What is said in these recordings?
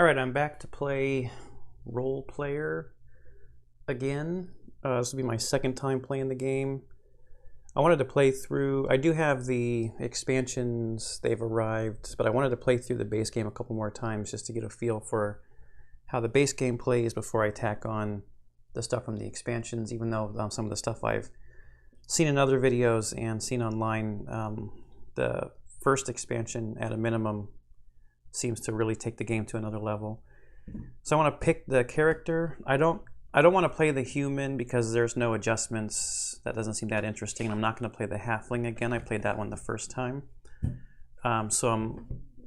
All right, I'm back to play Role Player again. This will be my second time playing the game. I wanted to play through, I do have the expansions, they've arrived, but I wanted to play through the base game a couple more times just to get a feel for how the base game plays before I tack on the stuff from the expansions, even though some of the stuff I've seen in other videos and seen online, the first expansion at a minimum seems to really take the game to another level. So I want to pick the character. I don't want to play the human because there's no adjustments. That doesn't seem that interesting. I'm not going to play the halfling again. I played that one the first time. So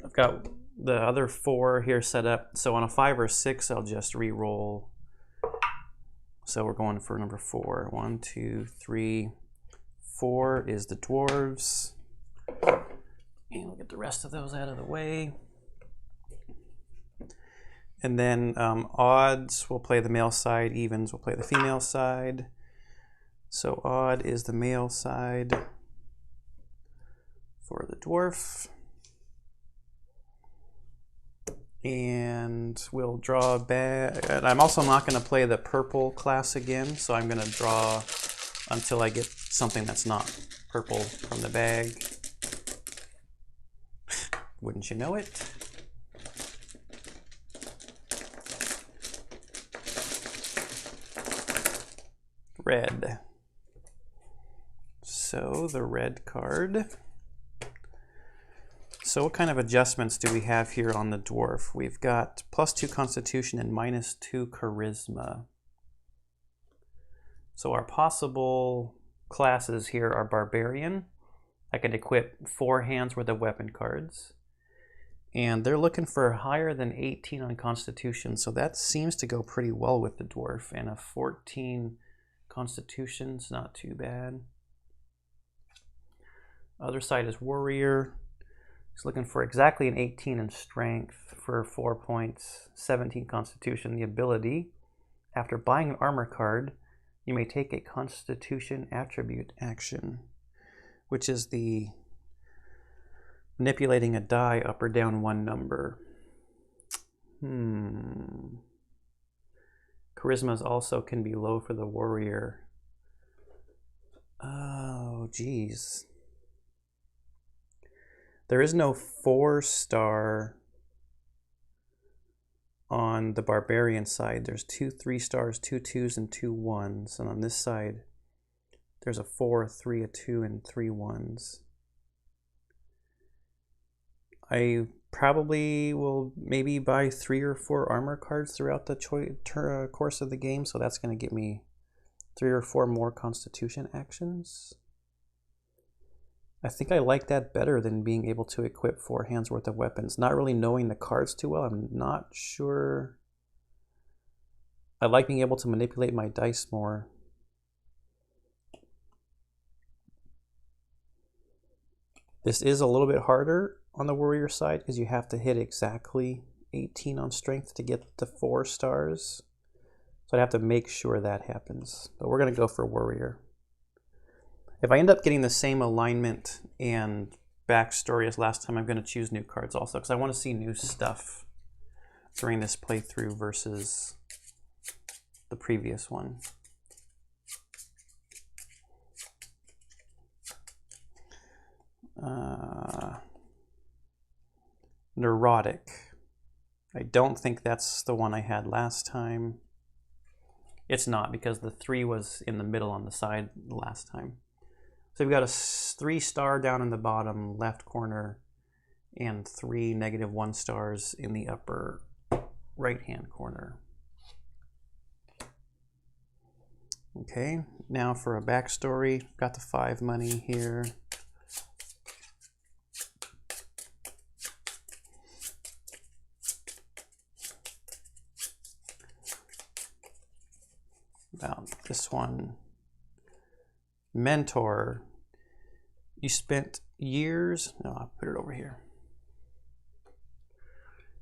I've got the other four here set up. So on a 5 or 6, I'll just re-roll. So we're going for number 4. 1, 2, 3, 4 is the dwarves. And we'll get the rest of those out of the way. And then odds, we'll play the male side. Evens, we'll play the female side. So odd is the male side for the dwarf. And we'll draw a bag. And I'm also not going to play the purple class again, so I'm going to draw until I get something that's not purple from the bag. Wouldn't you know it? Red. So the red card. So what kind of adjustments do we have here on the dwarf? We've got +2 Constitution and -2 Charisma. So our possible classes here are Barbarian. I can equip 4 hands worth of weapon cards. And they're looking for higher than 18 on Constitution, so that seems to go pretty well with the dwarf. And a 14 Constitution's not too bad. Other side is Warrior. He's looking for exactly an 18 in Strength for 4 points, 17 Constitution. The ability, after buying an armor card, you may take a Constitution attribute action, which is the manipulating a die up or down 1 number. Charisma also can be low for the warrior. Oh, geez. There is no 4-star on the barbarian side. There's 2 3-stars, 2 2s, and 2 1s. And on this side, there's a 4, a 3, a 2, and 3 1s. I probably will maybe buy 3 or 4 armor cards throughout the course of the game, so that's going to get me 3 or 4 more Constitution actions. I think I like that better than being able to equip 4 hands worth of weapons. Not really knowing the cards too well, I'm not sure. I like being able to manipulate my dice more. This is a little bit harder on the warrior side because you have to hit exactly 18 on strength to get the 4 stars. So I'd have to make sure that happens. But we're going to go for warrior. If I end up getting the same alignment and backstory as last time, I'm going to choose new cards also because I want to see new stuff during this playthrough versus the previous one. Neurotic. I don't think that's the one I had last time. It's not because the 3 was in the middle on the side last time. So we've got a 3-star down in the bottom left corner and 3 -1 stars in the upper right-hand corner. Okay, now for a backstory. Got the 5 money here. About this one. Mentor. You spent years, no, I'll put it over here.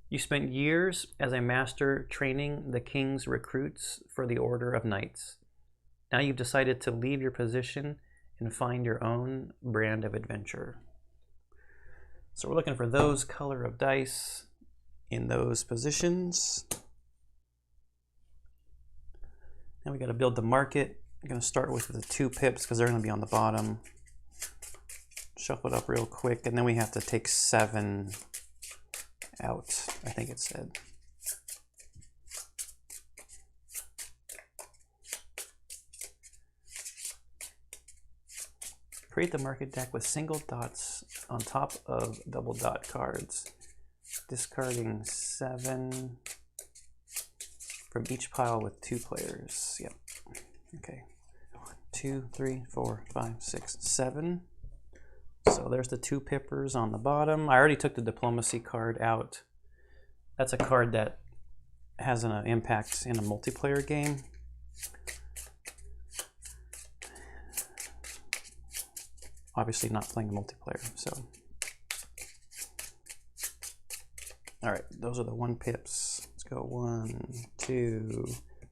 You spent years as a master training the king's recruits for the Order of Knights. Now you've decided to leave your position and find your own brand of adventure. So we're looking for those color of dice. in those positions. Now we got to build the market. I'm going to start with the 2 pips because they're going to be on the bottom. Shuffle it up real quick, and then we have to take 7 out, I think it said. Create the market deck with single dots on top of double dot cards. Discarding 7 from each pile with 2 players. Yep. Okay. 1, 2, 3, 4, 5, 6, 7. So there's the 2 pippers on the bottom. I already took the diplomacy card out. That's a card that has an impact in a multiplayer game. Obviously not playing multiplayer, so. All right, those are the 1 pips. Let's go 1, 2,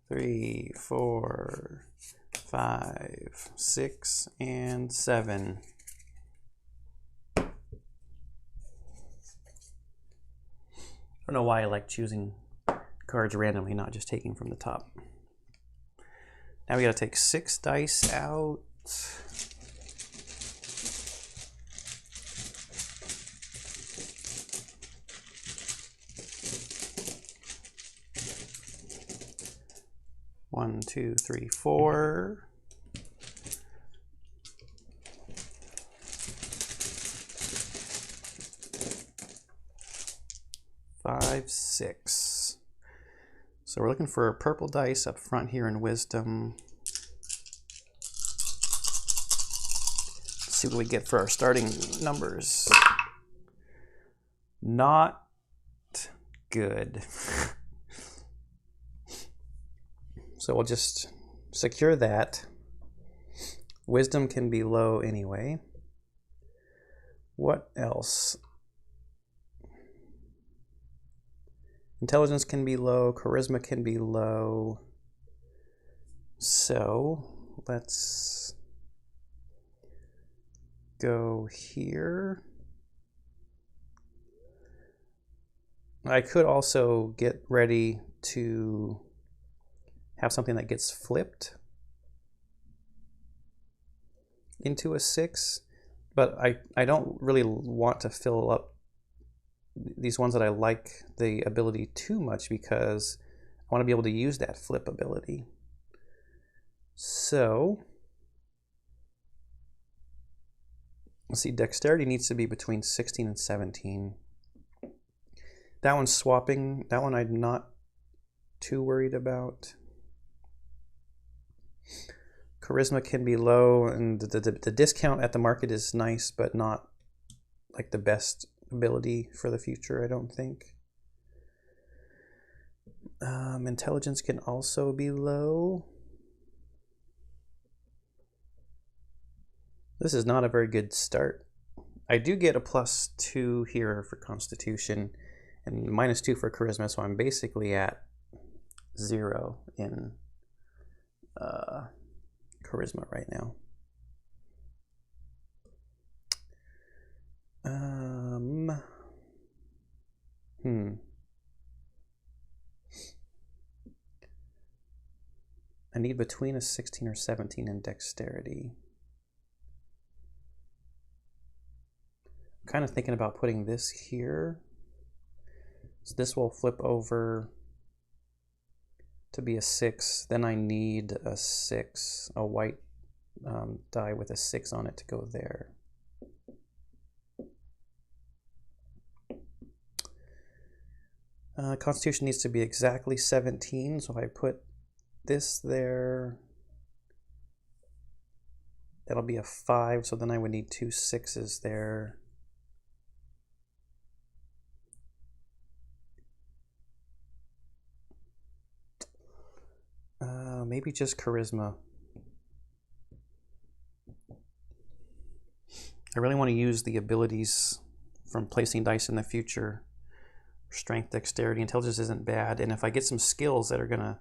3, 4, 5, 6, and 7. I don't know why I like choosing cards randomly, not just taking from the top. Now we gotta take 6 dice out. One, 2, 3, 4. Five, 6. So we're looking for purple dice up front here in Wisdom. Let's see what we get for our starting numbers. Not good. So we'll just secure that. Wisdom can be low anyway. What else? Intelligence can be low, charisma can be low. So let's go here. I could also get ready to have something that gets flipped into a 6, but I don't really want to fill up these ones that I like the ability too much because I want to be able to use that flip ability. So let's see, dexterity needs to be between 16 and 17. That one's swapping. That one I'm not too worried about. Charisma can be low, and the discount at the market is nice, but not like the best ability for the future, I don't think. Intelligence can also be low. This is not a very good start. I do get a +2 here for Constitution and -2 for Charisma, so I'm basically at 0 in Charisma right now. I need between a 16 or 17 in dexterity. I'm kind of thinking about putting this here. So this will flip over to be a 6. Then I need a 6, a white die with a 6 on it to go there. Constitution needs to be exactly 17, so if I put this there, that'll be a 5, so then I would need 2 6s there. Maybe just Charisma. I really want to use the abilities from placing dice in the future. Strength, dexterity, intelligence isn't bad, and if I get some skills that are gonna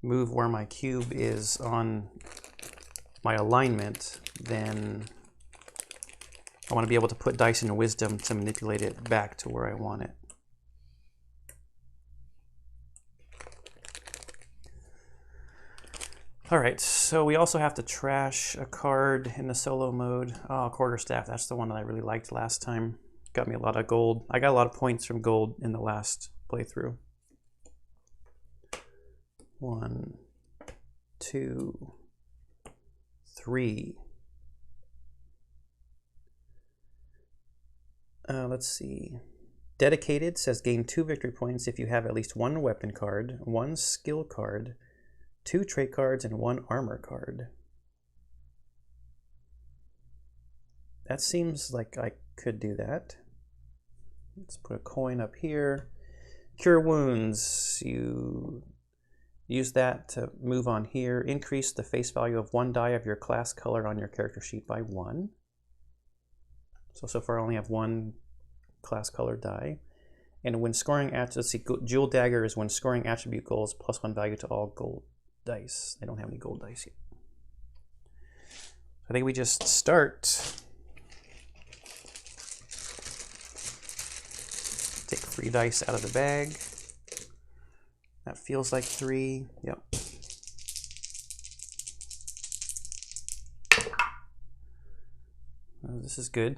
move where my cube is on my alignment, then I want to be able to put dice into Wisdom to manipulate it back to where I want it. All right, so we also have to trash a card in the solo mode. Oh, quarterstaff, that's the one that I really liked last time. Got me a lot of gold. I got a lot of points from gold in the last playthrough. 1, 2, 3. Let's see. Dedicated says gain 2 victory points if you have at least 1 weapon card, 1 skill card, 2 trait cards, and 1 armor card. That seems like I could do that. Let's put a coin up here. Cure wounds. You use that to move on here. Increase the face value of 1 die of your class color on your character sheet by 1. So far I only have 1 class color die. And when scoring, let's see, Jewel Dagger is when scoring attribute goals +1 value to all gold dice. They don't have any gold dice yet. I think we just start. Take 3 dice out of the bag. That feels like 3. Yep. This is good.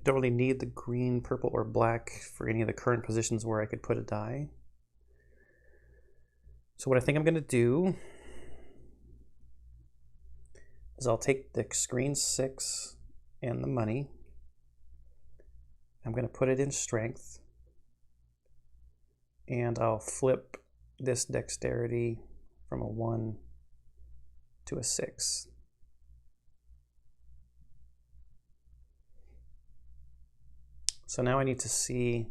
Don't really need the green, purple, or black for any of the current positions where I could put a die. So what I think I'm going to do is I'll take the screen 6 and the money. I'm going to put it in strength. And I'll flip this dexterity from a 1 to a 6. So now I need to see,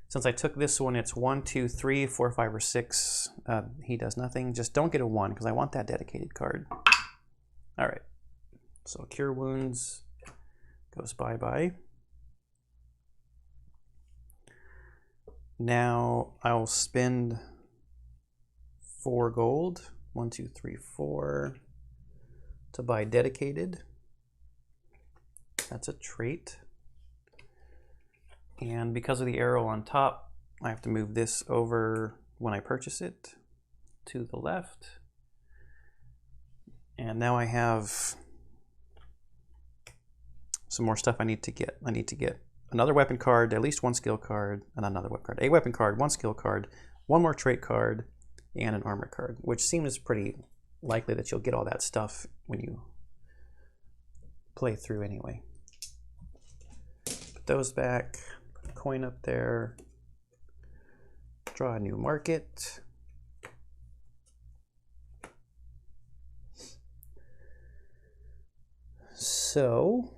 since I took this one, it's 1, 2, 3, 4, 5, or 6. He does nothing. Just don't get a 1 because I want that dedicated card. All right. So Cure Wounds goes bye-bye. Now I'll spend 4 gold, 1, 2, 3, 4, to buy dedicated. That's a trait. And because of the arrow on top, I have to move this over when I purchase it to the left. And now I have some more stuff I need to get. I need to get another weapon card, at least 1 skill card, and another weapon card. A weapon card, 1 skill card, 1 more trait card, and an armor card, which seems pretty likely that you'll get all that stuff when you play through anyway. Put those back. Coin up there, draw a new market. So,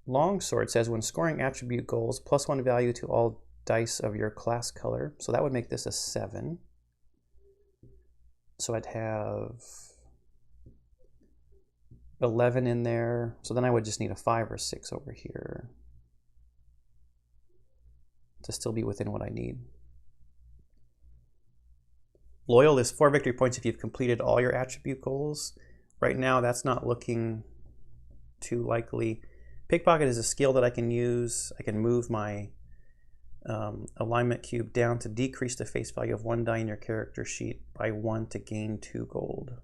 longsword says when scoring attribute goals, +1 value to all dice of your class color. So that would make this a 7. So I'd have 11 in there. So then I would just need a 5 or 6 over here to still be within what I need. Loyal is 4 victory points if you've completed all your attribute goals. Right now, that's not looking too likely. Pickpocket is a skill that I can use. I can move my alignment cube down to decrease the face value of 1 die in your character sheet by 1 to gain 2 gold.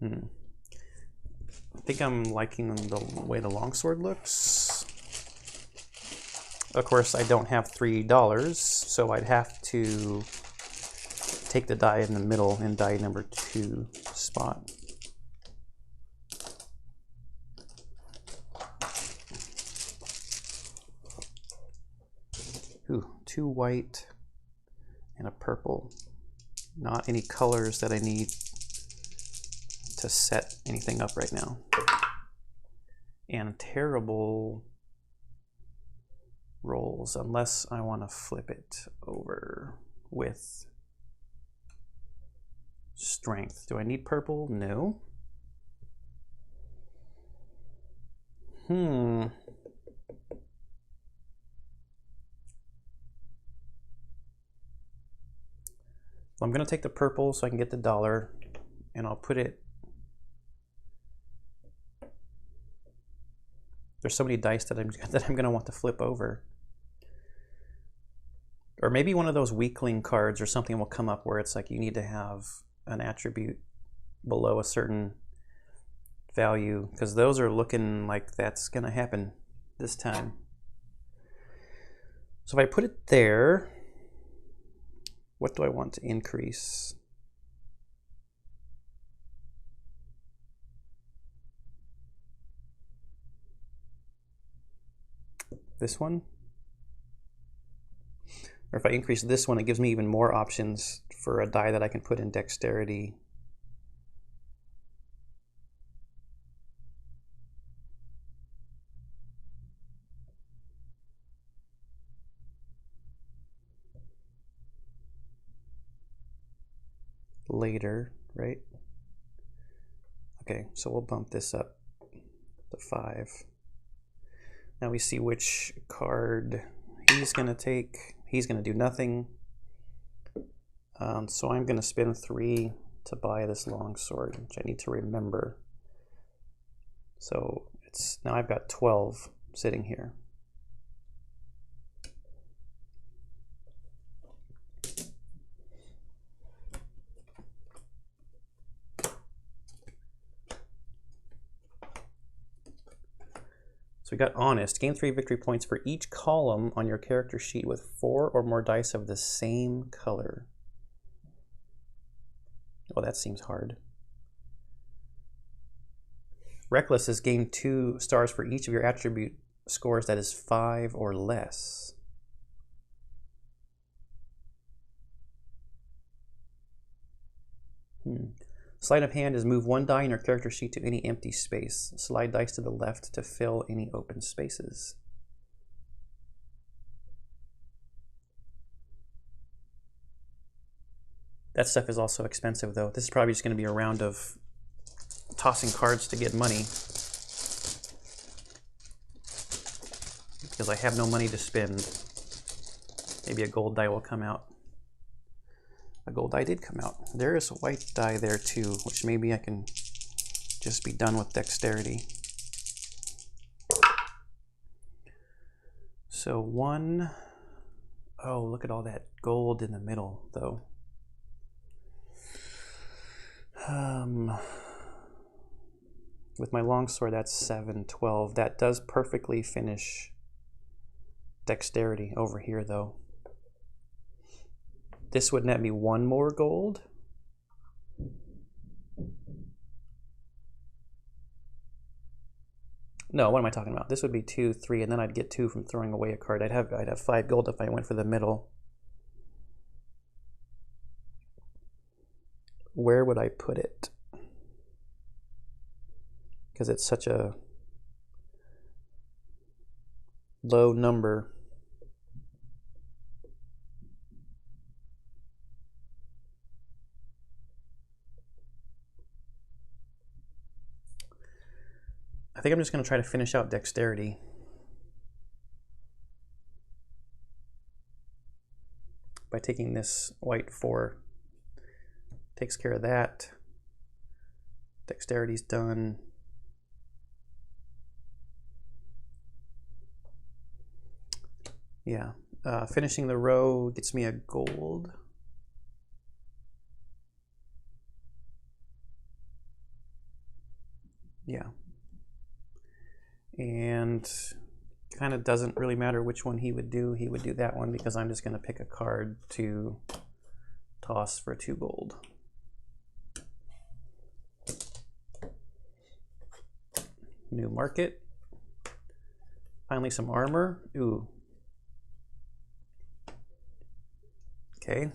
I think I'm liking the way the longsword looks. Of course, I don't have $3, so I'd have to take the die in the middle in die number 2 spot. Ooh, 2 white and a purple. Not any colors that I need to set anything up right now. And terrible rolls unless I want to flip it over with strength. Do I need purple? No. I'm going to take the purple so I can get the $1, and I'll put it There's so many dice that I'm gonna want to flip over. Or maybe one of those weakling cards or something will come up where it's like you need to have an attribute below a certain value, because those are looking like that's gonna happen this time. So if I put it there, what do I want to increase? This one? Or if I increase this one, it gives me even more options for a die that I can put in dexterity. Later, right? Okay, so we'll bump this up to 5. Now we see which card he's gonna take. He's gonna do nothing. So I'm gonna spend 3 to buy this longsword, which I need to remember. So it's now I've got 12 sitting here. So we got honest. Gain 3 victory points for each column on your character sheet with 4 or more dice of the same color. Oh, that seems hard. Reckless is gain 2 stars for each of your attribute scores that is 5 or less. Sleight of hand is move 1 die in your character sheet to any empty space. Slide dice to the left to fill any open spaces. That stuff is also expensive though. This is probably just going to be a round of tossing cards to get money, because I have no money to spend. Maybe a gold die will come out. A gold die did come out. There is a white die there too, which maybe I can just be done with dexterity. So 1, oh, look at all that gold in the middle though. With my longsword, that's 7, 12. That does perfectly finish dexterity over here though. This would net me 1 more gold. No, what am I talking about? This would be 2, 3, and then I'd get 2 from throwing away a card. I'd have 5 gold if I went for the middle. Where would I put it? Because it's such a low number. I think I'm just going to try to finish out dexterity. By taking this white 4. Takes care of that. Dexterity's done. Yeah. Finishing the row gets me a gold. Yeah. And kind of doesn't really matter which one he would do. He would do that one because I'm just going to pick a card to toss for 2 gold. New market. Finally some armor. Ooh. Okay,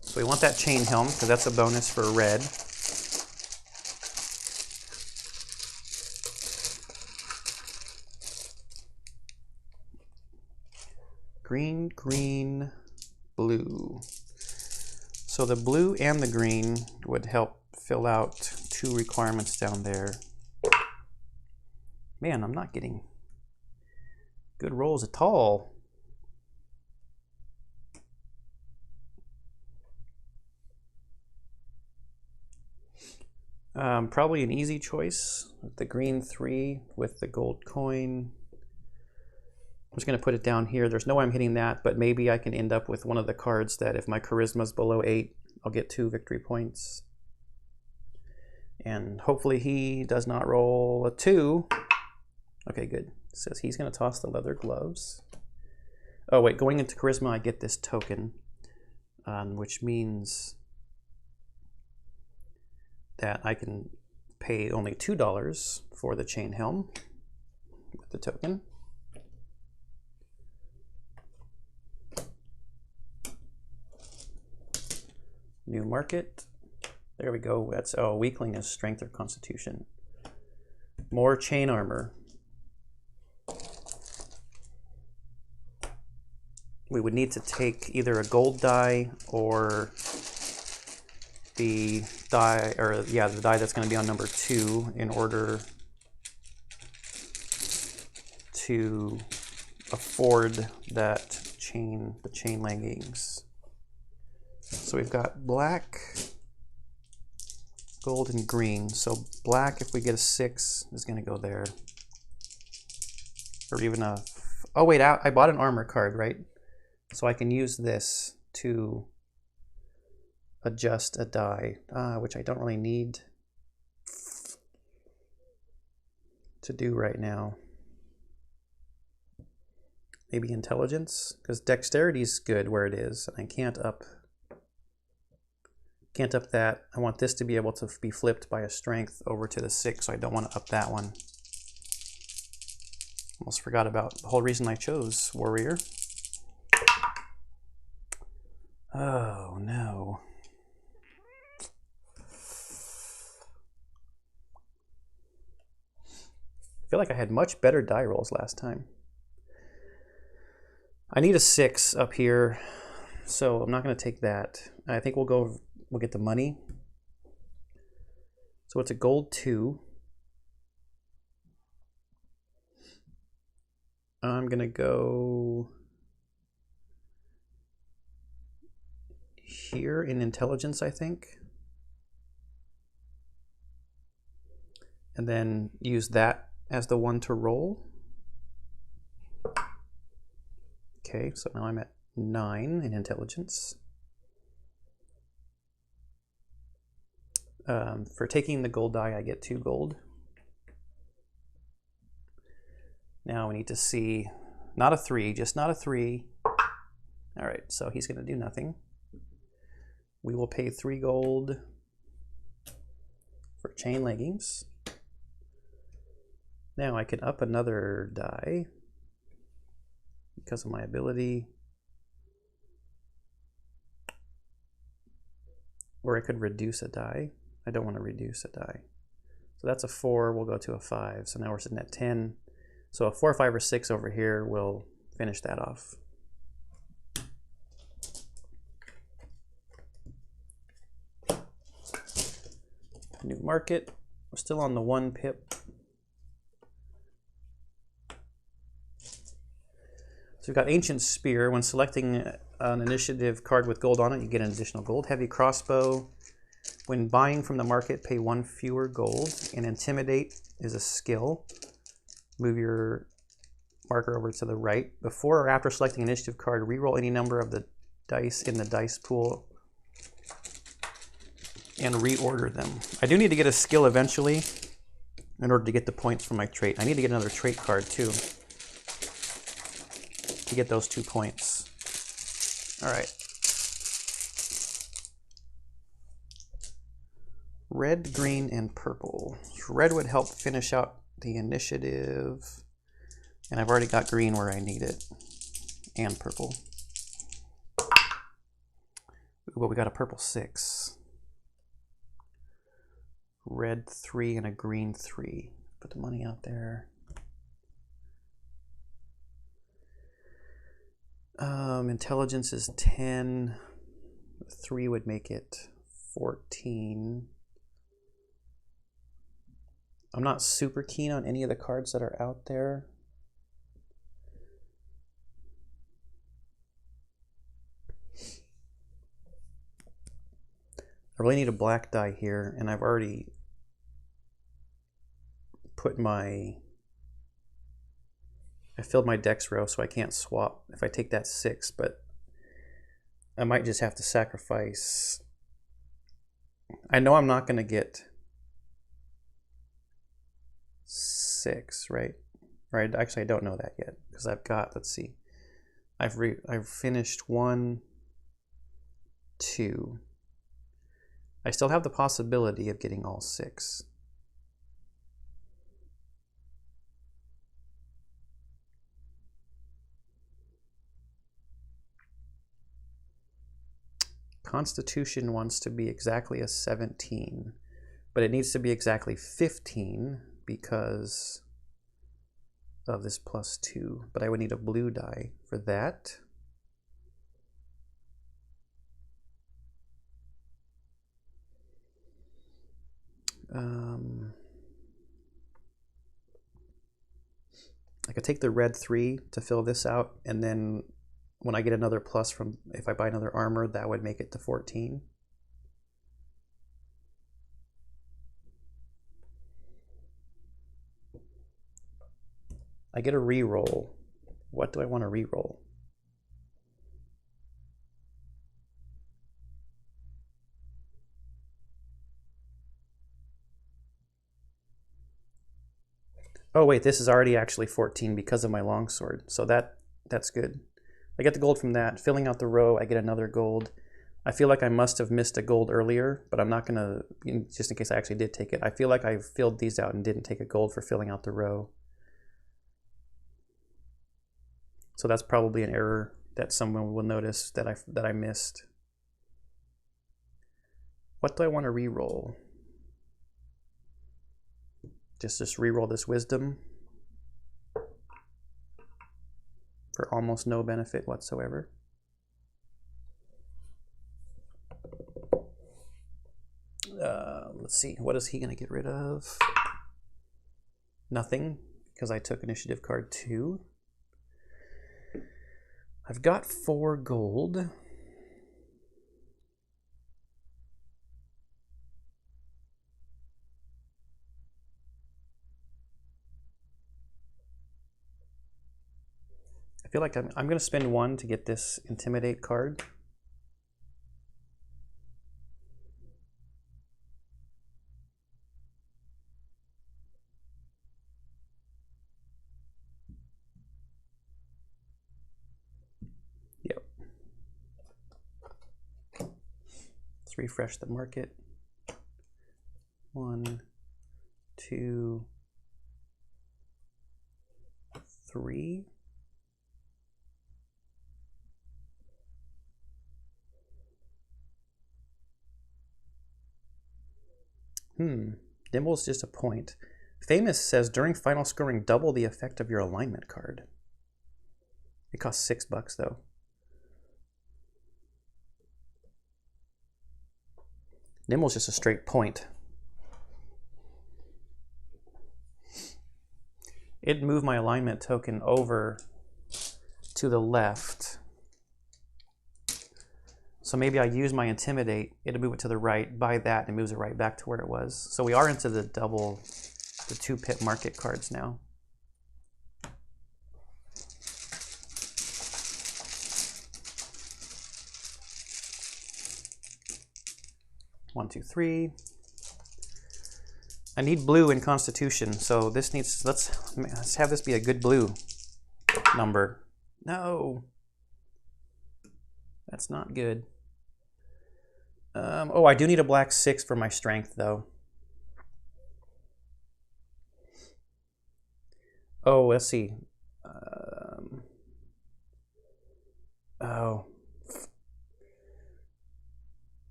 so we want that chain helm because that's a bonus for red. Green, green, blue. So the blue and the green would help fill out 2 requirements down there. Man, I'm not getting good rolls at all. Probably an easy choice with the green 3 with the gold coin. I'm just going to put it down here. There's no way I'm hitting that, but maybe I can end up with one of the cards that if my charisma is below 8, I'll get 2 victory points. And hopefully he does not roll a 2. Okay, good. It says he's going to toss the leather gloves. Oh, wait, going into charisma, I get this token, which means that I can pay only $2 for the chain helm with the token. New market. There we go. That's, oh, weakling is strength or constitution. More chain armor. We would need to take either a gold die or the die, or yeah, the die that's going to be on number 2 in order to afford that chain, the chain leggings. So we've got black, gold, and green. So black, if we get a 6, is going to go there. Or even a, oh wait, I bought an armor card, right? So I can use this to adjust a die, which I don't really need to do right now. Maybe intelligence, because dexterity is good where it is. I can't up that. I want this to be able to be flipped by a strength over to the 6, so I don't want to up that one. Almost forgot about the whole reason I chose warrior. Oh no. I feel like I had much better die rolls last time. I need a 6 up here, so I'm not going to take that. I think we'll get the money. So it's a gold 2. I'm going to go here in intelligence, I think. And then use that as the one to roll. Okay, so now I'm at 9 in intelligence. For taking the gold die, I get 2 gold. Now we need to see, not a 3, just not a 3. All right, so he's going to do nothing. We will pay 3 gold for chain leggings. Now I can up another die because of my ability. Or I could reduce a die. I don't want to reduce a die. So that's a 4, we'll go to a 5. So now we're sitting at 10. So a 4, 5, or 6 over here will finish that off. New market. We're still on the 1 pip. So we've got Ancient Spear. When selecting an initiative card with gold on it, you get an additional gold. Heavy Crossbow. When buying from the market, pay 1 fewer gold. And Intimidate is a skill. Move your marker over to the right. Before or after selecting an initiative card, reroll any number of the dice in the dice pool and reorder them. I do need to get a skill eventually in order to get the points from my trait. I need to get another trait card too to get those 2 points. All right. Red, green, and purple. Red would help finish out the initiative, and I've already got green where I need it, and purple. Ooh, but we got a purple 6. Red 3 and a green 3. Put the money out there. Intelligence is 10. 3 would make it 14. I'm not super keen on any of the cards that are out there. I really need a black die here, and I've already put my I filled my dex row, so I can't swap if I take that 6, but I might just have to sacrifice. I know I'm not going to get 6, right? Right? Actually, I don't know that yet because I've got, let's see. I've finished 1, 2. I still have the possibility of getting all 6. Constitution wants to be exactly a 17, but it needs to be exactly 15 because of this +2. But I would need a blue die for that. I could take the red 3 to fill this out, and then when I get another plus from, if I buy another armor, that would make it to 14. I get a reroll. What do I want to reroll? Oh wait, this is already actually 14 because of my longsword, so that's good. I get the gold from that. Filling out the row, I get another gold. I feel like I must have missed a gold earlier, but I'm not gonna, just in case I actually did take it. I feel like I filled these out and didn't take a gold for filling out the row. So that's probably an error that someone will notice that I missed. What do I want to re-roll? Just re-roll this wisdom for almost no benefit whatsoever. Let's see, what is he going to get rid of? Nothing, because I took initiative card 2. I've got 4 gold. I feel like I'm going to spend 1 to get this Intimidate card. Yep. Let's refresh the market. 1, 2, 3. Nimble's just a point. Famous says during final scoring, double the effect of your alignment card. It costs $6 though. Nimble's just a straight point. It moved my alignment token over to the left. So maybe I use my Intimidate, it'll move it to the right, buy that, and it moves it right back to where it was. So we are into the 2-pip market cards now. One, two, three. I need blue in Constitution, so this needs, let's have this be a good blue number. No. That's not good. Oh, I do need a black 6 for my strength, though. Oh, let's see. Oh.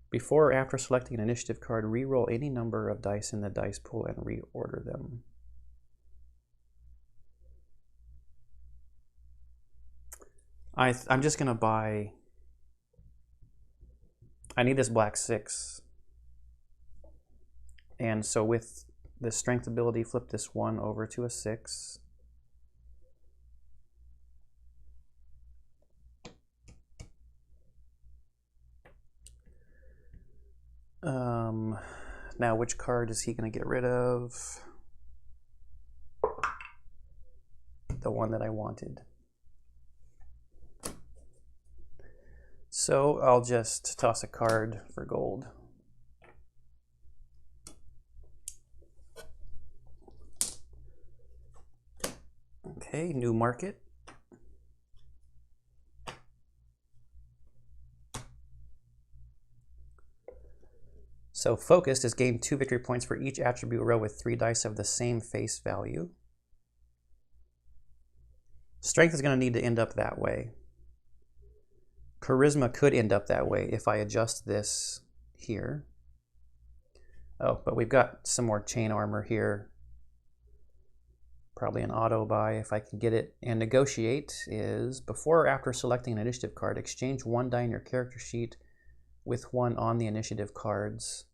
Before or after selecting an initiative card, re-roll any number of dice in the dice pool and reorder them. I'm just going to buy... I need this black 6. And so with the strength ability, flip this 1 over to a 6. Now which card is he going to get rid of? the one that I wanted. So I'll just toss a card for gold. Okay, new market. So focused is gain 2 victory points for each attribute row with 3 dice of the same face value. Strength is going to need to end up that way. Charisma could end up that way if I adjust this here. Oh, but we've got some more chain armor here. Probably an auto buy if I can get it. And negotiate is before or after selecting an initiative card, exchange 1 die in your character sheet with 1 on the initiative cards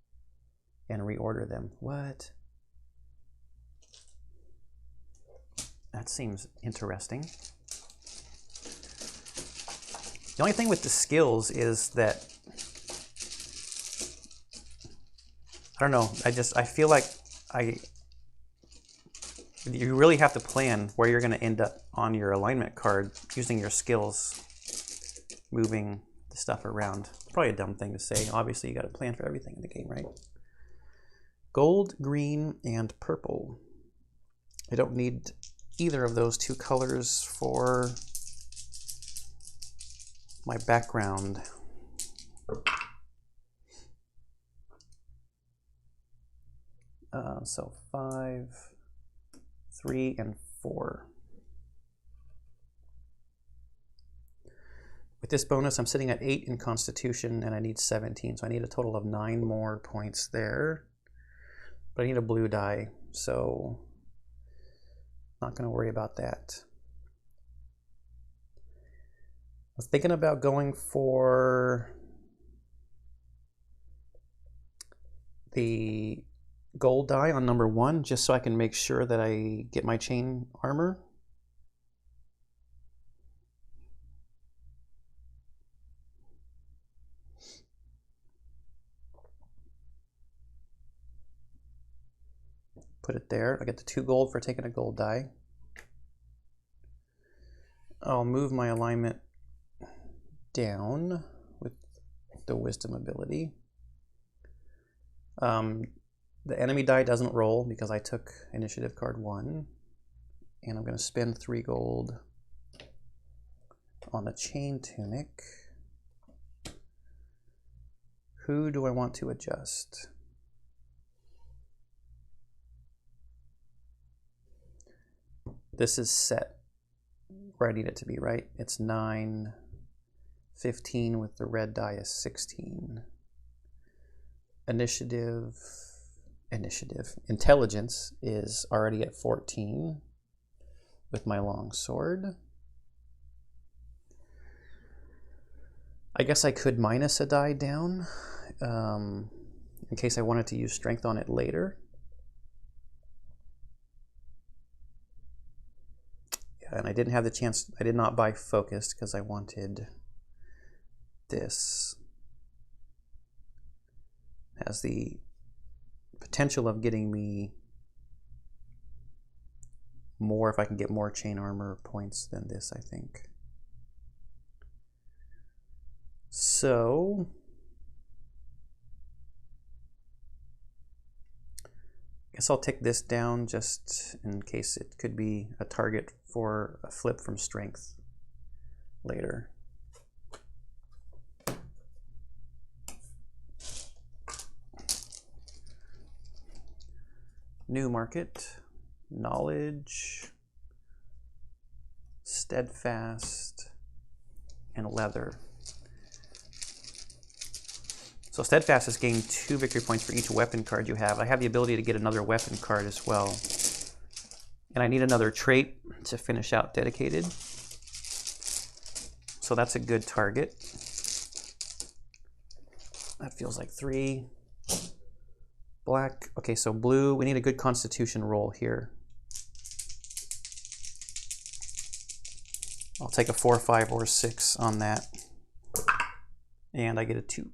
and reorder them. What? That seems interesting. The only thing with the skills is that, I don't know, I feel like you really have to plan where you're going to end up on your alignment card using your skills, moving the stuff around. Probably a dumb thing to say. Obviously, you got to plan for everything in the game, right? Gold, green, and purple. I don't need either of those 2 colors for my background. So 5, 3, and 4. With this bonus, I'm sitting at 8 in Constitution, and I need 17, so I need a total of 9 more points there. But I need a blue die, so not going to worry about that. I was thinking about going for the gold die on number 1, just so I can make sure that I get my chain armor. Put it there. I get the 2 gold for taking a gold die. I'll move my alignment down with the wisdom ability. The enemy die doesn't roll because I took initiative card 1. And I'm going to spend 3 gold on the chain tunic. Who do I want to adjust? This is set where I need it to be, right? It's 9, 15 with the red die is 16. Intelligence is already at 14 with my long sword. I guess I could minus a die down in case I wanted to use strength on it later. Yeah, and I didn't have the chance, I did not buy focused because I wanted this. It has the potential of getting me more if I can get more chain armor points than this, I think. So I guess I'll take this down just in case it could be a target for a flip from strength later. New market, knowledge, steadfast, and leather. So steadfast is gain 2 victory points for each weapon card you have. I have the ability to get another weapon card as well. And I need another trait to finish out dedicated. So that's a good target. That feels like 3. Black. Okay, so blue. We need a good constitution roll here. I'll take a 4, 5, or 6 on that. And I get a 2.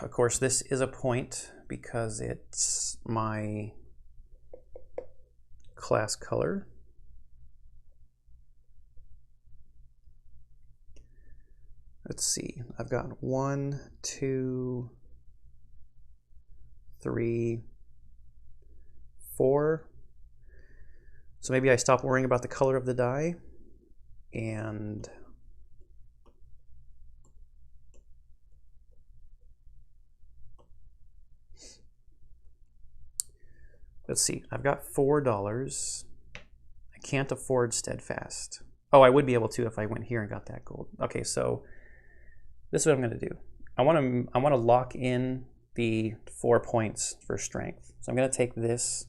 Of course, this is a point because it's my class color. Let's see, I've got 1, 2, 3, 4. So maybe I stop worrying about the color of the die and let's see, I've got $4. I can't afford steadfast. Oh, I would be able to if I went here and got that gold. Okay, so this is what I'm going to do. I want to lock in the 4 points for strength. So I'm going to take this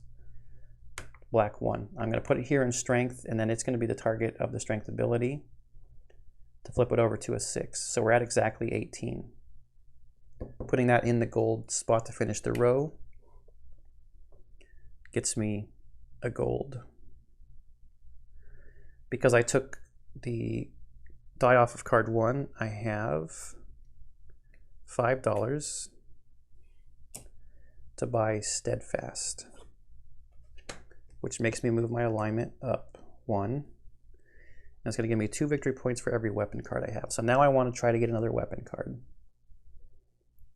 black 1. I'm going to put it here in strength, and then it's going to be the target of the strength ability to flip it over to a 6. So we're at exactly 18. Putting that in the gold spot to finish the row gets me a gold. Because I took the die off of card 1, I have $5 to buy steadfast, which makes me move my alignment up 1. That's going to give me 2 victory points for every weapon card I have. So now I want to try to get another weapon card.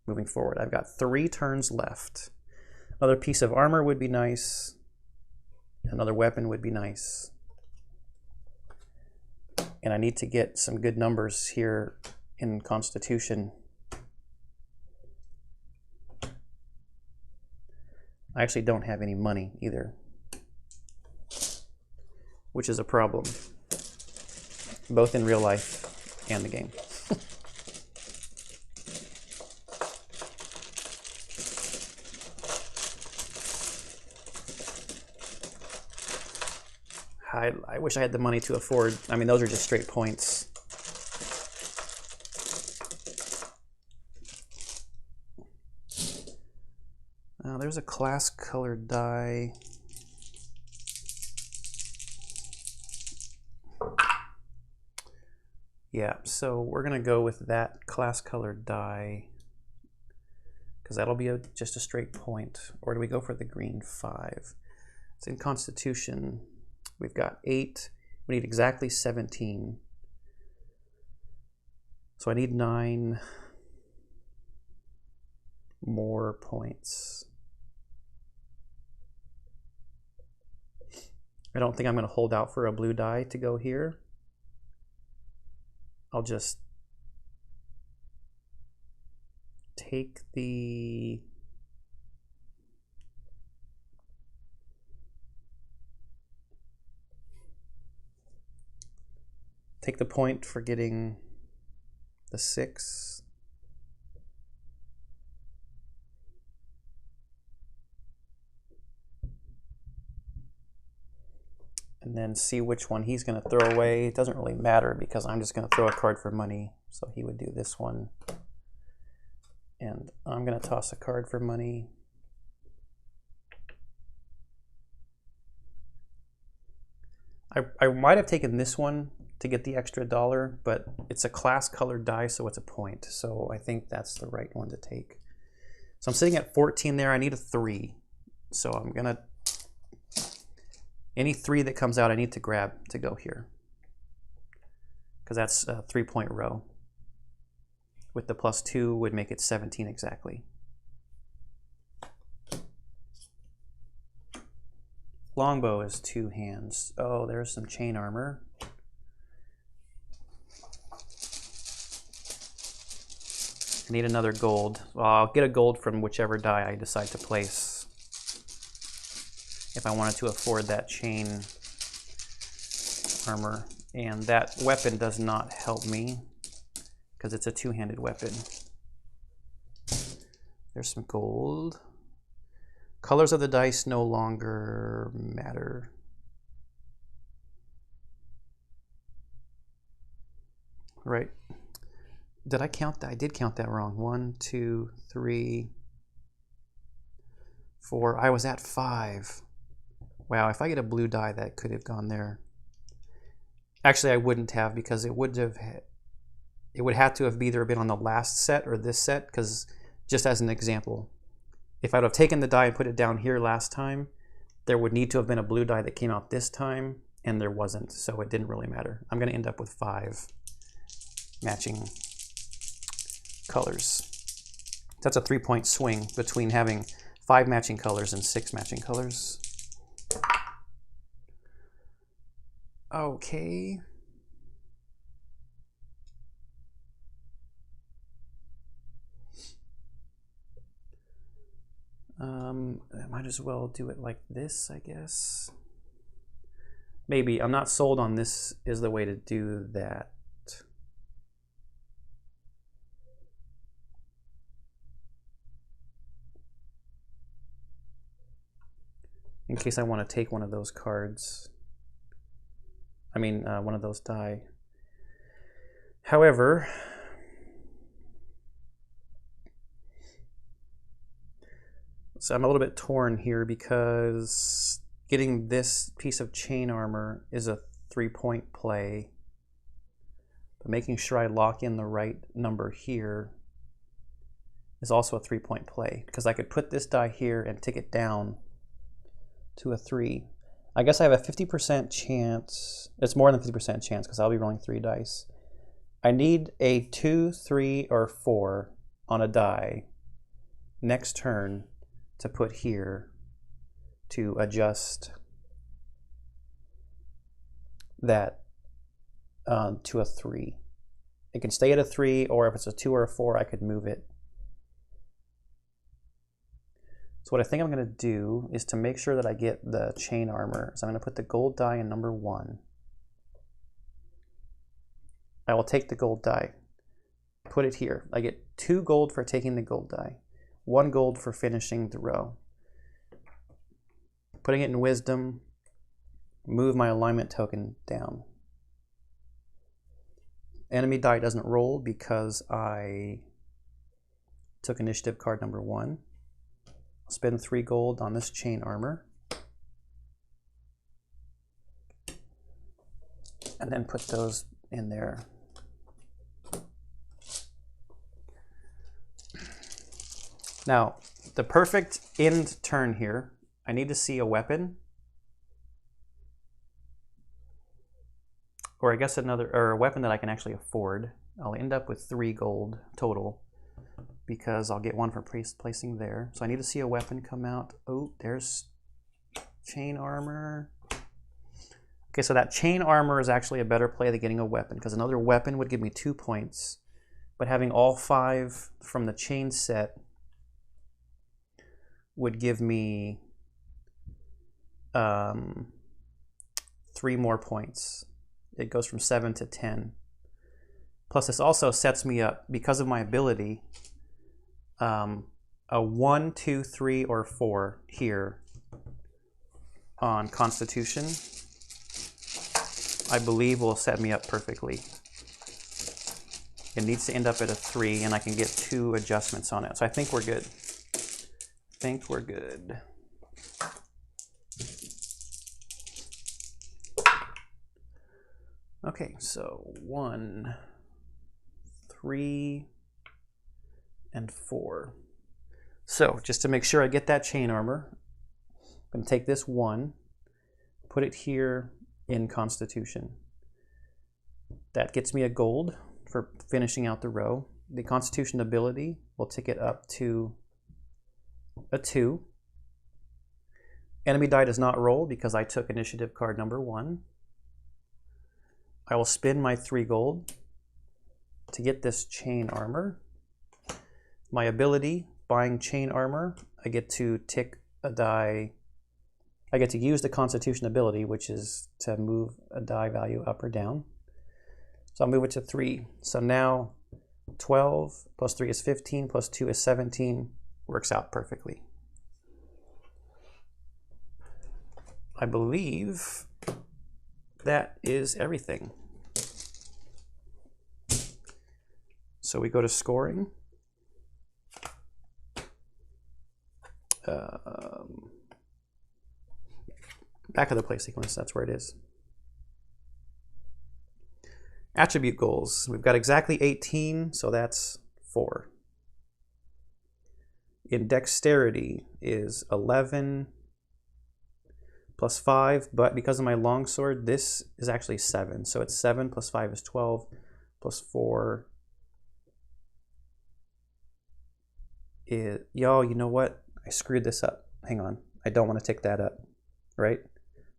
Moving forward, I've got 3 turns left. Another piece of armor would be nice. Another weapon would be nice. And I need to get some good numbers here in Constitution. I actually don't have any money either, which is a problem, both in real life and the game. I wish I had the money to afford, I mean, those are just straight points. There's a class colored die. Yeah, so we're gonna go with that class colored die because that'll be just a straight point. Or do we go for the green 5? It's in Constitution. We've got 8. We need exactly 17. So I need 9 more points. I don't think I'm going to hold out for a blue die to go here. I'll just take the point for getting the 6. And then see which one he's going to throw away. It doesn't really matter because I'm just going to throw a card for money. So he would do this one. And I'm going to toss a card for money. I might have taken this one to get the extra $1, but it's a class colored die, so it's a point. So I think that's the right one to take. So I'm sitting at 14 there. I need a 3. So I'm going to, any 3 that comes out, I need to grab to go here. Because that's a 3-point row. With the +2 would make it 17 exactly. Longbow is 2 hands. Oh, there's some chain armor. I need another gold. Well, I'll get a gold from whichever die I decide to place. If I wanted to afford that chain armor. And that weapon does not help me because it's a 2-handed weapon. There's some gold. Colors of the dice no longer matter. Right. Did I count that? I did count that wrong. 1, 2, 3, 4. I was at 5. Wow, if I get a blue die, that could have gone there. Actually, I wouldn't have because it would have to have either been on the last set or this set, because just as an example, if I'd have taken the die and put it down here last time, there would need to have been a blue die that came out this time, and there wasn't, so it didn't really matter. I'm going to end up with 5 matching colors. That's a 3-point swing between having 5 matching colors and 6 matching colors. Okay. I might as well do it like this, I guess. Maybe. I'm not sold on this is the way to do that. In case I want to take one of those cards. I mean, one of those die. However, so I'm a little bit torn here because getting this piece of chain armor is a 3-point play. But making sure I lock in the right number here is also a 3-point play, because I could put this die here and tick it down to a 3. I guess I have a 50% chance. It's more than 50% chance because I'll be rolling 3 dice. I need a 2, 3, or 4 on a die next turn to put here to adjust that to a 3. It can stay at a 3, or if it's a 2 or a 4, I could move it. So what I think I'm going to do is to make sure that I get the chain armor. So I'm going to put the gold die in number 1. I will take the gold die, put it here. I get 2 gold for taking the gold die, 1 gold for finishing the row. Putting it in wisdom, move my alignment token down. Enemy die doesn't roll because I took initiative card number 1. I'll spend 3 gold on this chain armor. And then put those in there. Now, the perfect end turn here, I need to see a weapon. Or I guess a weapon that I can actually afford. I'll end up with 3 gold total, because I'll get 1 for placing there. So I need to see a weapon come out. Oh, there's chain armor. Okay, so that chain armor is actually a better play than getting a weapon, because another weapon would give me 2 points, but having all 5 from the chain set would give me 3 more points. It goes from 7 to 10. Plus this also sets me up, because of my ability, a 1, 2, 3, or 4 here on Constitution, I believe will set me up perfectly. It needs to end up at a 3, and I can get 2 adjustments on it. So I think we're good. I think we're good. Okay, so 1, 3, and 4. So just to make sure I get that chain armor, I'm going to take this 1, put it here in Constitution. That gets me a gold for finishing out the row. The Constitution ability will tick it up to a 2. Enemy die does not roll because I took initiative card number 1. I will spend my 3 gold to get this chain armor. My ability, buying chain armor, I get to tick a die. I get to use the Constitution ability, which is to move a die value up or down. So I'll move it to 3. So now 12 plus 3 is 15, plus 2 is 17. Works out perfectly. I believe that is everything. So we go to scoring. Back of the play sequence, that's where it is. Attribute goals. We've got exactly 18, so that's 4. in dexterity is 11 plus 5, but because of my longsword, this is actually 7. So it's 7 plus 5 is 12, plus 4 is... Y'all, you know what? I screwed this up. Hang on. I don't want to take that up, right?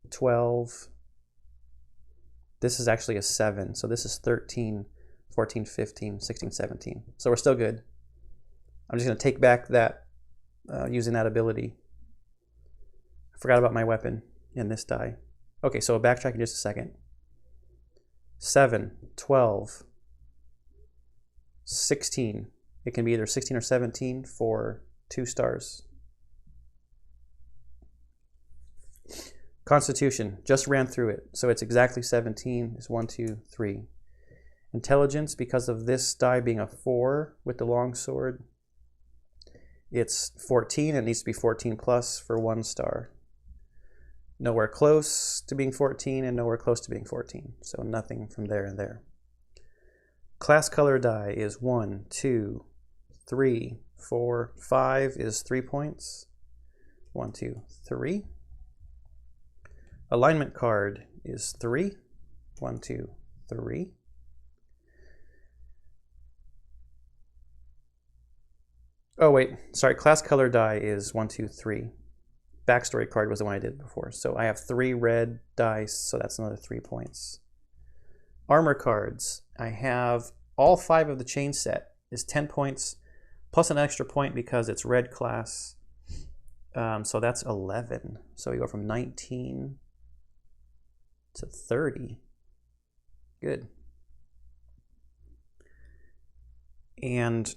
12. This is actually a 7. So this is 13, 14, 15, 16, 17. So we're still good. I'm just going to take back that using that ability. I forgot about my weapon in this die. Okay, so I'll backtrack in just a second. 7, 12, 16. It can be either 16 or 17 for 2 stars. Constitution, just ran through it. So it's exactly 17. It's 1, 2, 3. Intelligence, because of this die being a 4 with the longsword, it's 14. It needs to be 14 plus for 1 star. Nowhere close to being 14 and nowhere close to being 14. So nothing from there and there. Class color die is 1, 2, 3, 4, 5 is 3 points. 1, 2, 3. Alignment card is 3. 1, 2, 3. Oh wait, sorry, class color die is 1, 2, 3. Backstory card was the one I did before. So I have 3 red dice, so that's another 3 points. Armor cards, I have all 5 of the chain set is 10 points, plus an extra point because it's red class. So that's 11. So you go from 19 to 30. Good. And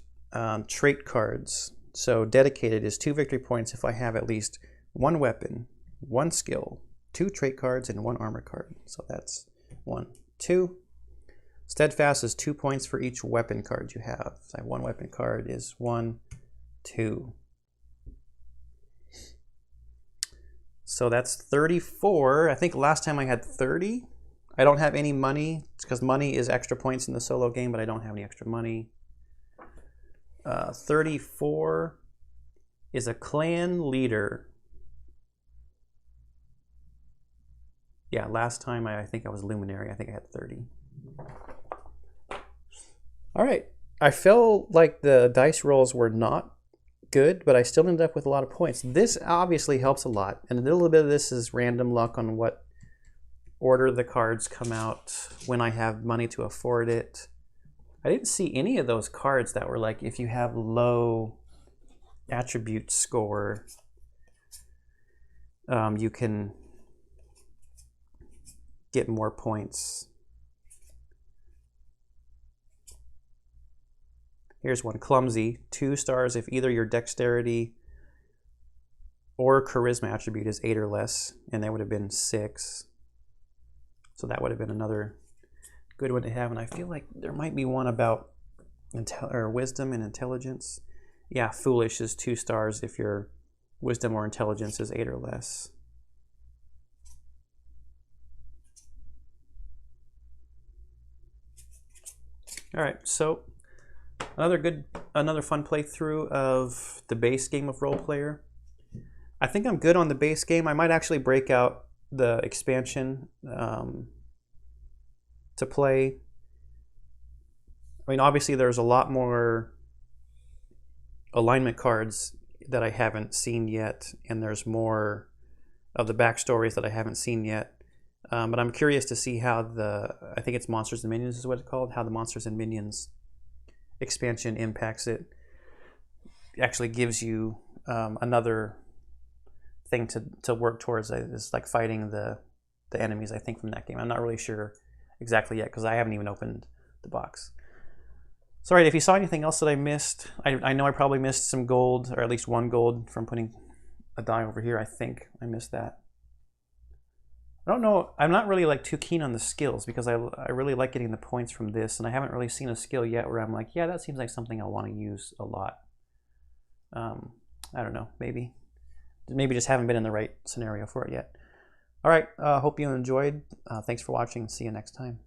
trait cards. So dedicated is 2 victory points if I have at least 1 weapon, 1 skill, 2 trait cards, and 1 armor card. So that's 1, 2. Steadfast is 2 points for each weapon card you have. So I have 1 weapon card is 1, 2. So that's 34. I think last time I had 30. I don't have any money. It's because money is extra points in the solo game, but I don't have any extra money. 34 is a clan leader. Yeah, last time I think I was luminary. I think I had 30. All right. I felt like the dice rolls were not good, but I still ended up with a lot of points. This obviously helps a lot. And a little bit of this is random luck on what order the cards come out when I have money to afford it. I didn't see any of those cards that were like, if you have low attribute score, you can get more points. Here's one, clumsy, 2 stars if either your dexterity or charisma attribute is 8 or less, and that would have been 6. So that would have been another good one to have. And I feel like there might be one about wisdom and intelligence. Yeah, foolish is 2 stars if your wisdom or intelligence is 8 or less. All right, so another fun playthrough of the base game of Role Player. I think I'm good on the base game. I might actually break out the expansion to play. I mean, obviously there's a lot more alignment cards that I haven't seen yet, and there's more of the backstories that I haven't seen yet. But I'm curious to see how I think it's Monsters and Minions is what it's called, how the Monsters and Minions expansion impacts it. It actually gives you another thing to work towards. Is like fighting the enemies, I think, from that game. I'm not really sure exactly yet because I haven't even opened the box. So, all right, if you saw anything else that I missed, I know I probably missed some gold, or at least 1 gold from putting a die over here. I think I missed that. I don't know. I'm not really like too keen on the skills because I really like getting the points from this, and I haven't really seen a skill yet where I'm like, yeah, that seems like something I want to use a lot. I don't know. Maybe just haven't been in the right scenario for it yet. All right. Hope you enjoyed. Thanks for watching. See you next time.